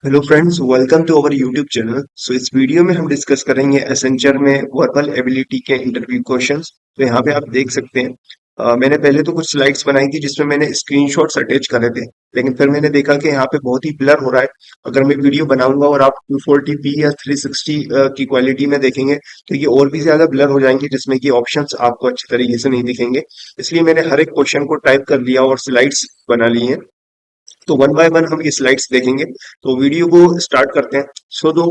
Hello friends, welcome to our YouTube channel. इस video में हम डिस्कस करेंगे एसेंचर में वर्बल एबिलिटी के इंटरव्यू क्वेश्चंस। तो यहाँ पे आप देख सकते हैं, मैंने पहले तो कुछ स्लाइड्स बनाई थी जिसमें मैंने स्क्रीनशॉट्स अटैच करे थे, लेकिन फिर मैंने देखा कि यहाँ पे बहुत ही ब्लर हो रहा है। अगर मैं वीडियो बनाऊंगा और आप 240p या 360 की क्वालिटी में देखेंगे तो ये और भी ज्यादा ब्लर हो जाएंगे, जिसमें कि ऑप्शंस आपको अच्छे तरीके से नहीं दिखेंगे। इसलिए मैंने हर एक क्वेश्चन को टाइप कर लिया और स्लाइड्स बना ली हैं। तो वन बाय वन हम ये स्लाइड्स देखेंगे। तो वीडियो को स्टार्ट करते हैं। सो दो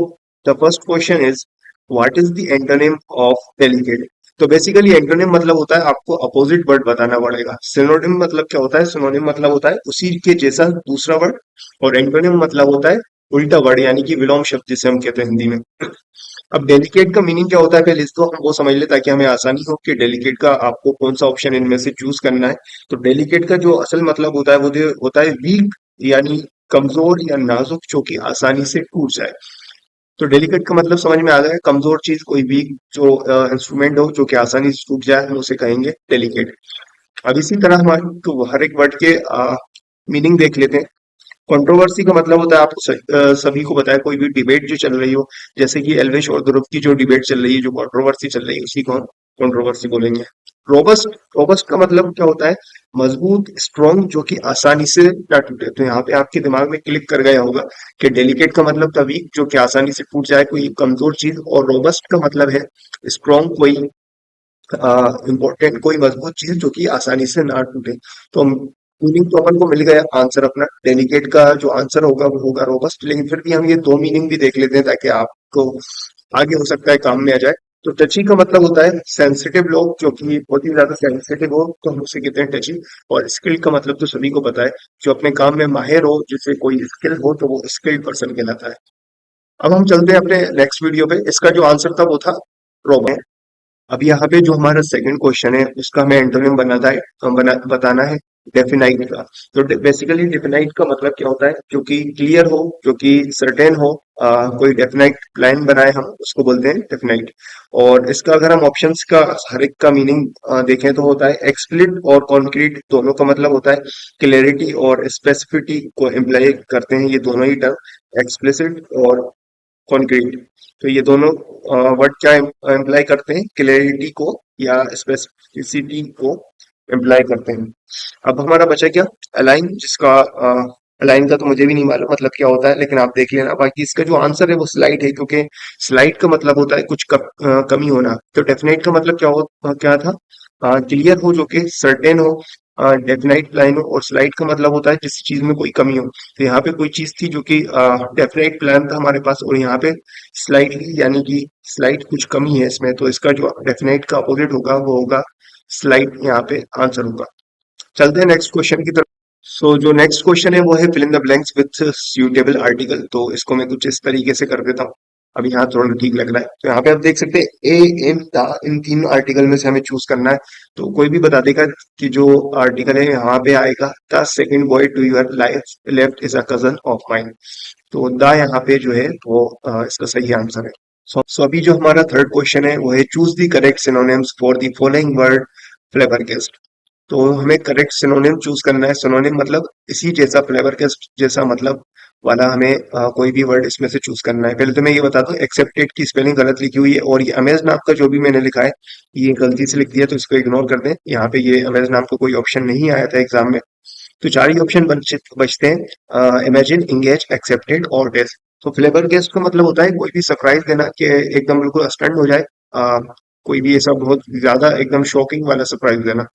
the first question is, what is the antonym of delicate. तो बेसिकली एंटोनिम मतलब होता है आपको अपोजिट वर्ड बताना पड़ेगा। सिनोनिम मतलब क्या होता है? सिनोनिम मतलब होता है उसी के जैसा दूसरा वर्ड, और एंटोनिम मतलब होता है उल्टा वर्ड, यानी कि विलोम शब्द जिसे हम कहते हैं हिंदी में। अब डेलिकेट का मीनिंग क्या होता है, पहले इसको हम वो समझ ले ताकि हमें आसानी हो कि डेलिकेट का आपको कौन सा ऑप्शन इनमें से चूज करना है। तो डेलिकेट का जो असल मतलब होता है वो होता है वीक, यानी कमजोर या नाजुक, जो कि आसानी से टूट जाए। तो डेलिकेट का मतलब समझ में आ गया। कमजोर चीज, कोई वीक जो इंस्ट्रूमेंट हो जो कि आसानी से टूट जाए, हम उसे कहेंगे डेलिकेट। अब इसी तरह हमारे तो हर एक वर्ड के मीनिंग देख लेते हैं। कंट्रोवर्सी का मतलब होता है, आपको सभी को पता है, कोई भी डिबेट जो चल रही हो, जैसे कि एल्वेश और ध्रुव की जो डिबेट चल रही है, जो कंट्रोवर्सी चल रही है, उसी को हम कंट्रोवर्सी बोलेंगे। रोबस्ट, रोबस्ट का मतलब क्या होता है? मजबूत, स्ट्रॉन्ग, जो कि आसानी से ना टूटे। तो यहाँ पे आपके दिमाग में क्लिक कर गया होगा कि डेलिकेट का मतलब था वीक, जो कि आसानी से टूट जाए, कोई कमजोर चीज, और रोबस्ट का मतलब है स्ट्रॉन्ग, कोई इंपॉर्टेंट, कोई मजबूत चीज जो कि आसानी से ना टूटे। तो मीनिंग तो अपन को मिल गया। आंसर अपना डेलिकेट का जो आंसर होगा वो होगा रोबस्ट। लेकिन फिर भी हम ये दो मीनिंग भी देख लेते हैं ताकि आपको आगे हो सकता है काम में आ जाए। तो टची का मतलब होता है सेंसिटिव लोग, जो कि बहुत ही ज्यादा सेंसिटिव हो तो हम उसे कहते हैं टची। और स्किल्ड का मतलब तो सभी को पता है, जो अपने काम में माहिर हो, जिसे कोई स्किल हो, तो वो स्किल्ड पर्सन कहलाता है। अब हम चलते हैं अपने नेक्स्ट वीडियो पे। इसका जो आंसर था वो था रोबोट। अब यहाँ पे जो हमारा सेकंड क्वेश्चन है उसका हमें एंटोनिम बताना है डेफिनाइट का। तो बेसिकली डेफिनाइट का मतलब क्या होता है? जो कि क्लियर हो, जो कि सर्टेन हो, कोई डेफिनाइट प्लान बनाए, हम उसको बोलते हैं डेफिनाइट। और इसका अगर हम ऑप्शंस का हर एक का मीनिंग देखें तो होता है एक्सप्लिट और कॉन्क्रीट, दोनों का मतलब होता है क्लियरिटी और स्पेसिफिसिटी को इम्प्लाई करते हैं ये दोनों ही टर्म, एक्सप्लिसिट और कॉन्क्रीट। तो ये दोनों वर्ड क्या इम्प्लाई करते हैं? क्लैरिटी को या स्पेसिफिसिटी को इम्प्लाई करते हैं। अब हमारा बचा क्या? अलाइन, जिसका अलाइन का तो मुझे भी नहीं मालूम मतलब क्या होता है, लेकिन आप देख लेना। बाकी इसका जो आंसर है वो स्लाइड है, क्योंकि स्लाइड का मतलब होता है कुछ कमी होना। तो डेफिनेट का मतलब क्या था? क्लियर हो, जो कि सर्टेन हो, डेफिनाइट लाइन हो। और स्लाइड का मतलब होता है जिस चीज में कोई कमी हो। तो यहाँ पे कोई चीज थी जो कि डेफिनेट प्लान था हमारे पास, और यहाँ पे स्लाइडली, यानी कि स्लाइड कुछ कमी है इसमें। तो इसका जो डेफिनेट का अपोजिट होगा वो होगा स्लाइड, यहाँ पे आंसर होगा। चलते हैं नेक्स्ट क्वेश्चन की तरफ। सो जो नेक्स्ट क्वेश्चन है वो है fill in the blanks with suitable article. तो इसको मैं कुछ इस तरीके से कर देता हूँ। अब यहाँ थोड़ा ठीक लग रहा है। तो यहाँ पे आप देख सकते हैं ए, एम, द, इन तीन आर्टिकल में से हमें चूज करना है। तो कोई भी बता देगा कि जो आर्टिकल है यहाँ पे आएगा, the second boy to your life left is a cousin of mine. तो द यहाँ पे जो है वो इसका सही आंसर है। सो अभी जो हमारा थर्ड क्वेश्चन है वो है choose the correct synonyms for the following word flabbergast. तो हमें करेक्ट सिनोनिम चूज करना है। सिनोनिम मतलब इसी जैसा, फ्लेबरगेस्ट जैसा मतलब वाला हमें कोई भी वर्ड इसमें से चूज करना है। पहले तो मैं ये बता दूं, एक्सेप्टेड की स्पेलिंग गलत लिखी हुई है, और ये अमेज नाम का जो भी मैंने लिखा है ये गलती से लिख दिया, तो इसको इग्नोर कर दें। यहाँ पे ये अमेज नाम का कोई ऑप्शन नहीं आया था एग्जाम में। तो चार ही ऑप्शन बचते हैं, इमेजिन, इंगेज, एक्सेप्टेड और गेस। तो फ्लेवर गेस्ट का मतलब होता है कोई भी सरप्राइज देना, कि एकदम बिल्कुल स्टंट हो जाए, कोई भी ऐसा बहुत ज्यादा एकदम शॉकिंग वाला सरप्राइज देना।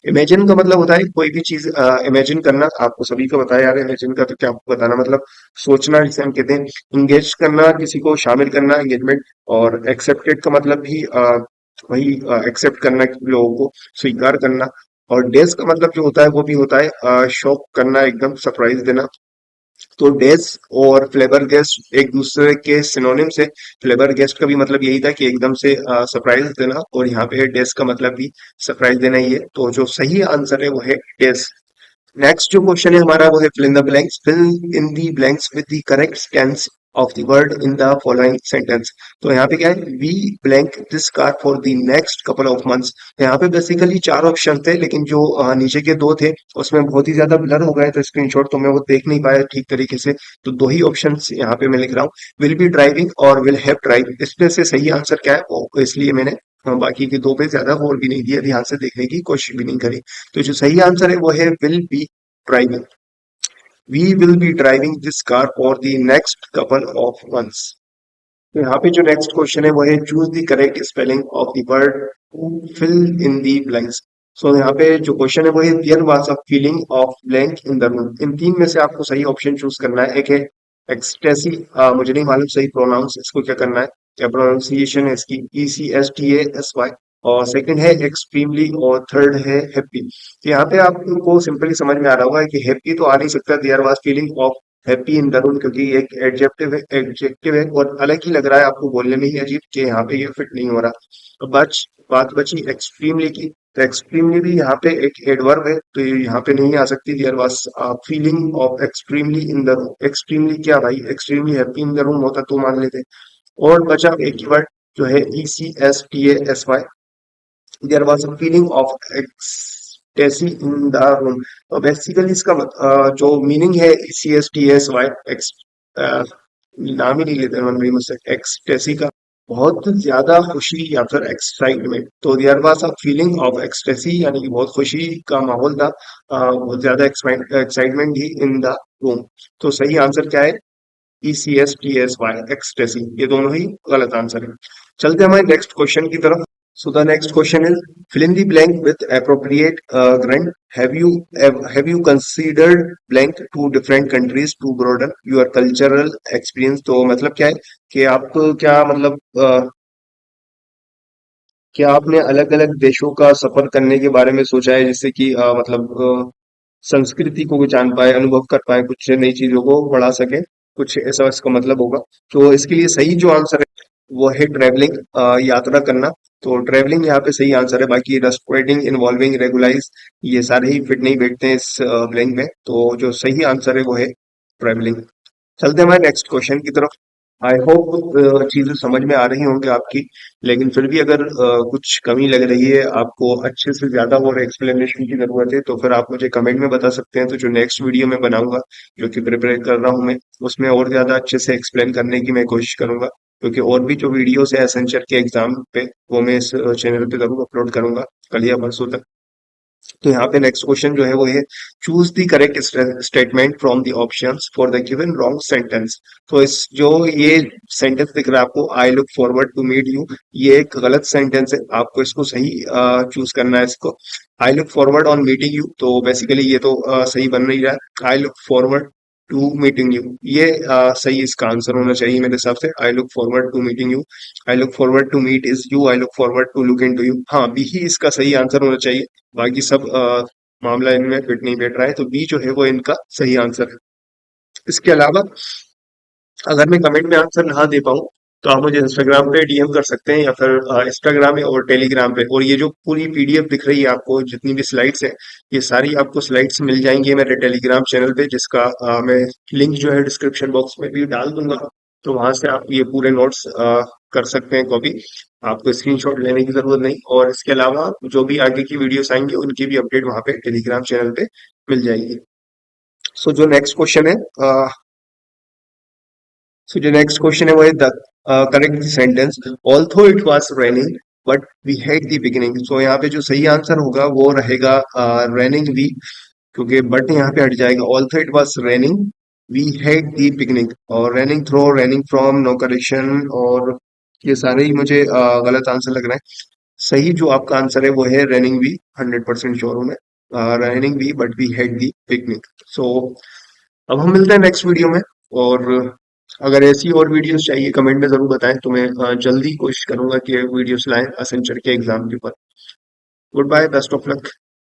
इमेजिन का मतलब होता है कोई भी चीज इमेजिन करना। आपको सभी को बताया यार इमेजिन का, तो क्या आपको बताना, मतलब सोचना जिसे हम कहते हैं। इंगेज करना, किसी को शामिल करना, एंगेजमेंट। और एक्सेप्टेड का मतलब भी वही एक्सेप्ट करना, लोगों को स्वीकार करना। और डेज का मतलब जो होता है वो भी होता है शॉक करना, एकदम सरप्राइज देना। तो डेज और फ्लेवर गेस्ट एक दूसरे के सिनोनिम्स है। फ्लेवर गेस्ट का भी मतलब यही था कि एकदम से सरप्राइज देना, और यहाँ पे डेज का मतलब भी सरप्राइज देना ही है। तो जो सही आंसर है वो है डेज। नेक्स्ट जो क्वेश्चन है हमारा वो है fill in the blanks. Fill in the blanks with the correct tense of the word in the following sentence. तो यहाँ पे क्या है, we blank this car for the next couple of months. तो यहाँ पे बेसिकली चार ऑप्शन थे, लेकिन जो नीचे के दो थे उसमें बहुत ही ज्यादा ब्लर हो गए थे स्क्रीनशॉट, तो मैं वो देख नहीं पाया ठीक तरीके से। तो दो ही ऑप्शन यहाँ पे मैं लिख रहा हूँ, विल बी ड्राइविंग और विल हैव ड्राइव। इसमें से सही आंसर क्या है वो, इसलिए मैंने बाकी के दो पे ज्यादा गौर भी नहीं दिया, ध्यान से देखने की कोशिश भी नहीं करी। तो जो सही आंसर है वो है will be driving. We will be driving this car for the next couple of months. तो यहाँ पे जो नेक्स्ट क्वेश्चन है वो है choose the correct spelling of the word fill in the blanks. So यहाँ पे जो क्वेश्चन है वो है there was a feeling of blank in the room. इन तीन में से आपको सही ऑप्शन चूज करना है। एक है एक्सटेसी, मुझे नहीं मालूम सही प्रोनाउंस इसको क्या करना है, क्या प्रोनाउंसिएशन है इसकी, ECSTASY। और सेकंड है एक्सट्रीमली और थर्ड है हैप्पी। तो यहाँ पे आपको सिंपली समझ में आ रहा होगा कि हैप्पी तो आ नहीं सकता, there was feeling of happy in the room, क्योंकि ये एक एडजेक्टिव है और अलग ही लग रहा है आपको, बोलने में ही अजीब कि यहाँ पे ये फिट नहीं हो रहा। तो बात बची एक्सट्रीमली की। तो एक्सट्रीमली भी यहाँ पे एक एडवर्ब है, तो ये यहाँ पे नहीं आ सकती। There was feeling of extremely in the room. Extremely क्या भाई, extremely happy in the room होता तो मान लेते। और बचा एक ही वर्ड जो है ECSTASY। There was a feeling of ecstasy in the room. तो बेसिकली इसका जो मीनिंग है ECSTASY एक्स, नाम ही नहीं लेते मन में मुझसे, एक्सटेसी का बहुत ज्यादा खुशी या फिर एक्साइटमेंट। तो there was a feeling of ecstasy यानी कि बहुत खुशी का माहौल था, बहुत ज्यादा एक्साइटमेंट ही इन द रूम। तो सही आंसर क्या है, ECSTASY एक्सटेसी। ये दोनों ही गलत आंसर है। चलते हैं हमारे नेक्स्ट क्वेश्चन की तरफ। So the next question is fill in the blank with appropriate grunt. Have you considered blank to different countries to broaden your cultural experience? तो मतलब क्या है कि आप क्या मतलब क्या आपने अलग अलग देशों का सफर करने के बारे में सोचा है, जिससे कि मतलब संस्कृति को भी जान पाए, अनुभव कर पाए, कुछ नई चीजों को बढ़ा सके, कुछ ऐसा इसका मतलब होगा। तो इसके लिए सही जो आंसर है वो है ट्रेवलिंग, यात्रा करना। तो ट्रेवलिंग यहाँ पे सही आंसर है। बाकी रस्टिकेटिंग, इन्वॉल्विंग, रेगुलाइज, ये सारे ही फिट नहीं बैठते हैं इस ब्लैंक में। तो जो सही आंसर है वो है ट्रेवलिंग। चलते हैं हमारे नेक्स्ट क्वेश्चन की तरफ। आई होप चीजें समझ में आ रही होंगी आपकी, लेकिन फिर भी अगर कुछ कमी लग रही है, आपको अच्छे से ज्यादा और एक्सप्लेनेशन की जरूरत है, तो फिर आप मुझे कमेंट में बता सकते हैं। तो जो नेक्स्ट वीडियो में बनाऊंगा, जो कि प्रिपेयर कर रहा हूँ मैं, उसमें और ज्यादा अच्छे से एक्सप्लेन करने की मैं कोशिश करूंगा। क्योंकि और भी जो वीडियोस है एसेंशियल के एग्जाम पे, वो मैं इस चैनल पे जरूर अपलोड करूंगा कल या परसों तक। तो यहाँ पे नेक्स्ट क्वेश्चन जो है वो है choose the correct statement from the options for the given wrong sentence. तो इस जो ये सेंटेंस दिख रहा है आपको, I look forward to meet you, ये एक गलत सेंटेंस है। आपको इसको सही चूज करना है इसको। I look forward on meeting you, तो बेसिकली ये तो सही बन नहीं रहा है। I look forward to meeting you, ये सही इसका आंसर होना चाहिए मेरे हिसाब से। I look forward to meeting you, I look forward to meet is you, I look forward to look into you. हाँ, बी ही इसका सही आंसर होना चाहिए। बाकी सब मामला इनमें फिट नहीं बैठ रहा है, तो बी जो है वो इनका सही आंसर है। इसके अलावा अगर मैं कमेंट में आंसर ना दे पाऊँ, तो आप मुझे इंस्टाग्राम पे DM कर सकते हैं, या फिर इंस्टाग्राम में और टेलीग्राम पे। और ये जो पूरी PDF दिख रही है आपको, जितनी भी स्लाइड्स हैं, ये सारी आपको स्लाइड्स मिल जाएंगी मेरे टेलीग्राम चैनल पे, जिसका मैं लिंक जो है डिस्क्रिप्शन बॉक्स में भी डाल दूंगा। तो वहां से आप ये पूरे नोट्स कर सकते हैं कॉपी। आपको स्क्रीनशॉट लेने की जरूरत नहीं। और इसके अलावा जो भी आगे की वीडियोस आएंगी उनकी भी अपडेट वहां पे टेलीग्राम चैनल पे मिल जाएगी। सो जो नेक्स्ट क्वेश्चन है, So the next question is the correct sentence. Although it was raining, but we had the beginning. So यहाँ पे जो सही आंसर होगा वो रहेगा raining we, क्योंकि but यहाँ पे हट जाएगा। Although it was raining, we had the beginning। और raining through, raining from, no correction, और ये सारे ही मुझे गलत आंसर लग रहे हैं। सही जो आपका आंसर है वो है raining we, 100% श्योर हूँ मैं। raining we, but we had the beginning। So अब हम मिलते हैं नेक्स्ट वीडियो में। और अगर ऐसी और वीडियोस चाहिए कमेंट में जरूर बताएं, तो मैं जल्दी कोशिश करूंगा कि वीडियोस लाएं असेंचर के एग्जाम के ऊपर। Goodbye, best of luck.